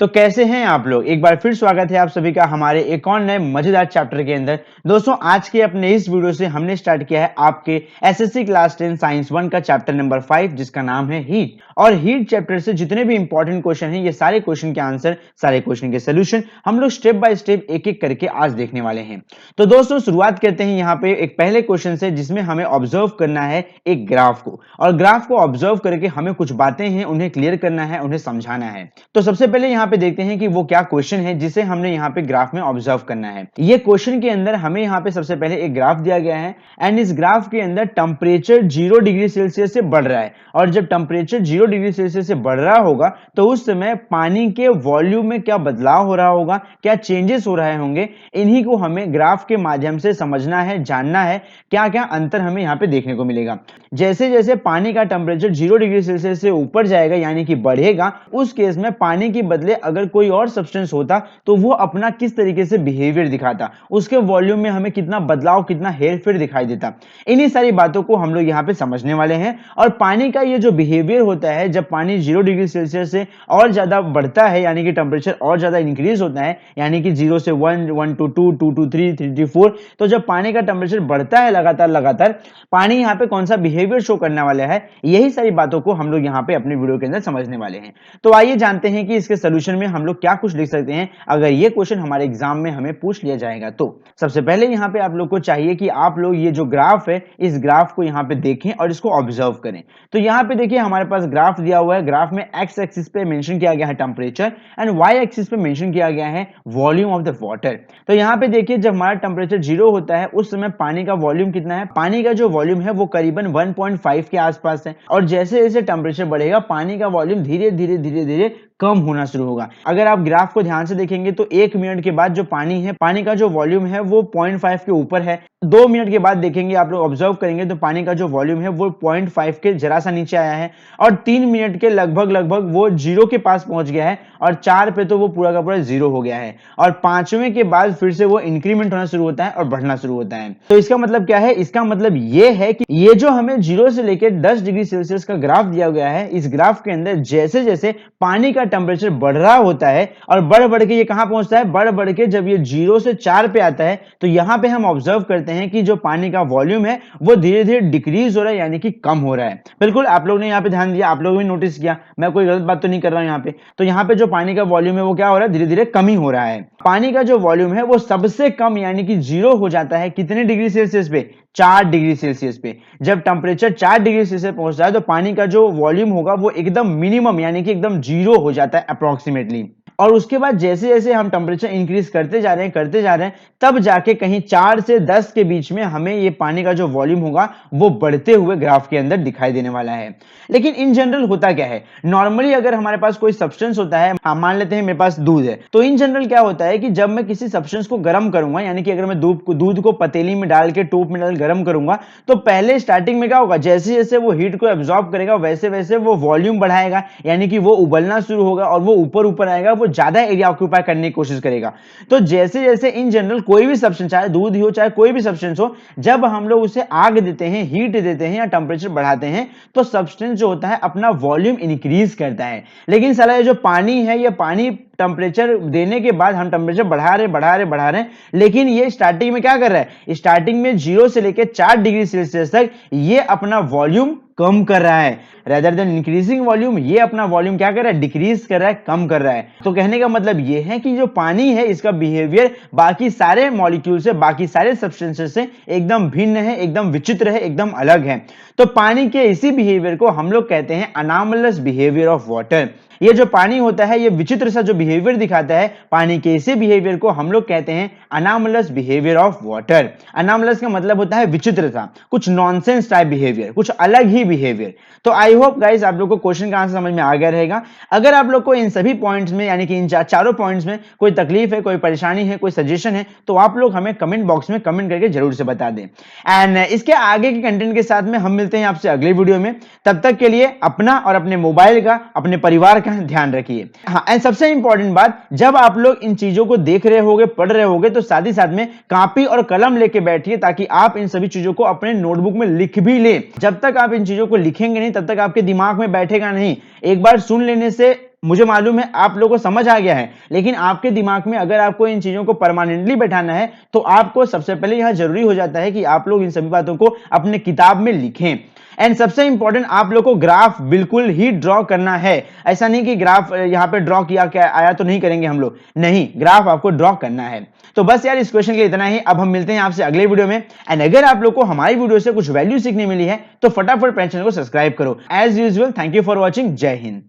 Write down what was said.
तो कैसे हैं आप लोग। एक बार फिर स्वागत है आप सभी का हमारे एक और नए मजेदार चैप्टर के अंदर। दोस्तों आज के अपने इस वीडियो से हमने स्टार्ट किया है आपके एसएससी क्लास 10 साइंस 1 का चैप्टर नंबर 5 जिसका नाम है हीट। और हीट चैप्टर से जितने भी इंपॉर्टेंट क्वेश्चन हैं ये सारे क्वेश्चन के आंसर, सारे क्वेश्चन के सोल्यूशन हम लोग स्टेप बाय स्टेप एक एक करके आज देखने वाले हैं। तो दोस्तों शुरुआत करते हैं यहाँ पे एक पहले क्वेश्चन से जिसमें हमें ऑब्जर्व करना है एक ग्राफ को, और ग्राफ को ऑब्जर्व करके हमें कुछ बातें हैं उन्हें क्लियर करना है, उन्हें समझाना है। तो सबसे पहले यहाँ पे देखते हैं कि वो क्या क्वेश्चन है जिसे हमने यहाँ पे ग्राफ में ऑब्जर्व करना है। ये क्वेश्चन के अंदर हमें यहाँ पे सबसे पहले एक ग्राफ दिया गया है एंड इस ग्राफ के अंदर टेम्परेचर 0 डिग्री सेल्सियस से बढ़ रहा है, और जब टेम्परेचर 0 डिग्री सेल्सियस से बढ़ रहा होगा तो उस समय पानी के वॉल्यूम में क्या बदलाव हो रहा होगा, क्या चेंजेस हो रहे होंगे, इन्हीं को हमें ग्राफ के माध्यम से समझना है, जानना है क्या क्या अंतर हमें यहाँ पे देखने को मिलेगा। जैसे जैसे पानी का टेम्परेचर 0 डिग्री सेल्सियस से ऊपर जाएगा यानी कि बढ़ेगा, उस केस में पानी के बदले अगर कोई और सब्सटेंस होता तो वो अपना किस तरीके से बिहेवियर दिखाता, उसके वॉल्यूम में हमें कितना बदलाव, कितना हेरफेर दिखाई देता। इन्हीं सारी बातों को हम लोग यहाँ पे समझने वाले हैं। और पानी का ये जो बिहेवियर होता है जब पानी 0 डिग्री सेल्सियस से और ज्यादा बढ़ता है यानी कि टेम्परेचर और ज्यादा इंक्रीज होता है, यानी कि 0 से 1, 1 to 2, 2 to 3, 3 to 4, तो जब पानी का टेम्परेचर बढ़ता है लगातार लगातार, पानी यहाँ पे कौन सा बिहेवियर शो करने वाला है, यही सारी बातों को हम लोग यहाँ पे अपने वीडियो के अंदर समझने वाले हैं। तो आइए जानते हैं कि इसके सोल्यूशन में हम लोग क्या कुछ लिख सकते हैं अगर ये क्वेश्चन हमारे एग्जाम में हमें पूछ लिया जाएगा। तो सबसे पहले यहाँ पे आप लोग को चाहिए कि आप लोग ये जो ग्राफ है इस ग्राफ को यहाँ पे देखें और इसको ऑब्जर्व करें। तो यहाँ पे देखिए हमारे पास ग्राफ दिया हुआ है, ग्राफ में एक्स एक्सिस पे मेंशन किया गया है टेम्परेचर एंड वाई एक्सिस पे मेंशन किया गया है वॉल्यूम ऑफ द वाटर। तो यहाँ पे देखिए जब हमारा टेम्परेचर 0 होता है उस समय पानी का वॉल्यूम कितना है, पानी का जो वॉल्यूम है वो करीबन 1.5 के आसपास है, और जैसे जैसे टेम्परेचर बढ़ेगा पानी का वॉल्यूम धीरे धीरे धीरे धीरे कम होना शुरू होगा। अगर आप ग्राफ को ध्यान से देखेंगे तो 1 मिनट के बाद जो पानी है, पानी का जो वॉल्यूम है वो 0.5 के ऊपर है। 2 मिनट के बाद देखेंगे आप लोग ऑब्जर्व करेंगे तो पानी का जो वॉल्यूम है वो 0.5 के जरा सा नीचे आया है, और 3 मिनट के लगभग वो 0 के पास पहुंच गया है, और 4 पे तो वो पूरा का पूरा 0 हो गया है, और 5वें के बाद फिर से वो इंक्रीमेंट होना शुरू होता है और बढ़ना शुरू होता है। तो इसका मतलब क्या है, इसका मतलब ये है कि ये जो हमें 0 से लेकर 10 डिग्री सेल्सियस का ग्राफ दिया गया है, इस ग्राफ के अंदर जैसे जैसे पानी का टेम्परेचर बढ़ रहा होता है और बढ़ बढ़ के ये कहां पहुंचता है, बढ़ बढ़ के जब ये 0 से 4 पे आता है तो यहां पे हम ऑब्जर्व करते हैं कि जो पानी का वॉल्यूम है वो धीरे धीरे डिक्रीज हो रहा है यानी कि कम हो रहा है। बिल्कुल आप लोग ने यहाँ पे ध्यान दिया, आप लोग भी नोटिस किया, मैं कोई गलत बात तो नहीं कर रहा हूं यहाँ पे। तो यहाँ पे जो पानी का वॉल्यूम है वो क्या हो रहा है, धीरे धीरे कम ही हो रहा है। पानी का जो वॉल्यूम है वो सबसे कम यानी कि 0 हो जाता है कितने डिग्री सेल्सियस पे, 4 डिग्री सेल्सियस पे। जब टेम्परेचर 4 डिग्री सेल्सियस पहुंचता है तो पानी का जो वॉल्यूम होगा वो एकदम मिनिमम यानी कि एकदम 0 हो जाता है अप्रोक्सीमेटली। और उसके बाद जैसे जैसे हम टेम्परेचर इंक्रीज करते जा रहे हैं तब जाके कहीं 4 से 10 के बीच में हमें ये पानी का जो वॉल्यूम होगा वो बढ़ते हुए ग्राफ के अंदर दिखाई देने वाला है। लेकिन इन जनरल होता क्या है, नॉर्मली अगर हमारे पास कोई सब्सटेंस होता है, मान लेते हैं मेरे पास दूध है, तो इन जनरल क्या होता है कि जब मैं किसी सब्सटेंस को गर्म करूंगा, यानी कि अगर मैं दूध को पतीली में डाल के टोप में डाल गर्म करूंगा, तो पहले स्टार्टिंग में क्या होगा, जैसे जैसे वो हीट को एब्जॉर्ब करेगा वैसे वैसे वो वॉल्यूम बढ़ाएगा, यानी कि वो उबलना शुरू होगा और वो ऊपर ऊपर आएगा, वो ज्यादा एरिया ऑक्यूपाई करने की कोशिश करेगा। तो जैसे जैसे इन जनरल कोई भी सब्सटेंस, चाहे दूध ही हो चाहे कोई भी सब्सटेंस हो, जब हम लोग उसे आग देते हैं, हीट देते हैं या टेम्परेचर बढ़ाते हैं तो सब्सटेंस जो होता है अपना वॉल्यूम इंक्रीज करता है। लेकिन साला ये जो पानी है, ये पानी टेम्परेचर देने के बाद हम टेम्परेचर बढ़ा रहे हैं, लेकिन ये स्टार्टिंग में क्या कर रहा है, स्टार्टिंग में 0 से लेकर 4 डिग्री सेल्सियस तक ये अपना वॉल्यूम कम कर रहा है, रेदर देन इंक्रीजिंग वॉल्यूम, ये अपना वॉल्यूम क्या कर रहा है, डिक्रीज कर रहा है, कम कर रहा है। तो कहने का मतलब ये है कि जो पानी है इसका बिहेवियर बाकी सारे मॉलिक्यूल से, बाकी सारे सब्सटेंसेस से एकदम भिन्न है, एकदम विचित्र है, एकदम अलग है। तो पानी के इसी बिहेवियर को हम लोग कहते हैं अनॉमलस बिहेवियर ऑफ वाटर। ये जो पानी होता है ये विचित्र सा जो बिहेवियर दिखाता है, पानी के इसी बिहेवियर को हम लोग कहते हैं अनॉमलस बिहेवियर ऑफ वाटर। अनॉमलस का मतलब होता है विचित्र सा, कुछ नॉनसेंस टाइप बिहेवियर, कुछ अलग ही बिहेवियर। तो आई होप गाइस आप लोग को क्वेश्चन का आंसर समझ में आ गया रहेगा। अगर आप लोग को इन सभी पॉइंट्स में यानी कि इन चारों पॉइंट्स में कोई तकलीफ है, कोई परेशानी है, कोई सजेशन है, तो आप लोग हमें कमेंट बॉक्स में कमेंट करके जरूर से बता दें। एंड इसके आगे के कंटेंट के साथ में हम मिलते हैं आपसे अगले वीडियो में। तब तक के लिए अपना और अपने मोबाइल का, अपने परिवार का ध्यान रखिए। हाँ, एंड सबसे इंपॉर्टेंट बात, जब आप लोग इन चीजों को देख रहे होगे, पढ़ रहे होगे, तो साथ ही साथ में कॉपी और कलम लेके बैठिए ताकि आप इन सभी चीजों को अपने नोटबुक में लिख भी ले। जब तक आप इन चीजों को लिखेंगे नहीं तब तक आपके दिमाग में बैठेगा नहीं। एक बार सुन लेने से मुझे मालूम है आप लोगों को समझ आ गया है, लेकिन आपके दिमाग में अगर आपको इन चीजों को परमानेंटली बैठाना है तो आपको सबसे पहले यह जरूरी हो जाता है कि आप लोग इन सभी बातों को अपने किताब में लिखें। एंड सबसे इंपॉर्टेंट, आप लोग को ग्राफ बिल्कुल ही ड्रॉ करना है। ऐसा नहीं कि ग्राफ यहां पे ड्रॉ किया क्या आया तो नहीं करेंगे हम लोग, नहीं, ग्राफ आपको ड्रॉ करना है। तो बस यार इस क्वेश्चन के लिए इतना ही। अब हम मिलते हैं आपसे अगले वीडियो में। एंड अगर आप लोग को हमारी वीडियो से कुछ वैल्यू सीखने मिली है तो फटाफट चैनल को सब्सक्राइब करो। As usual, thank you for watching. जय हिंद।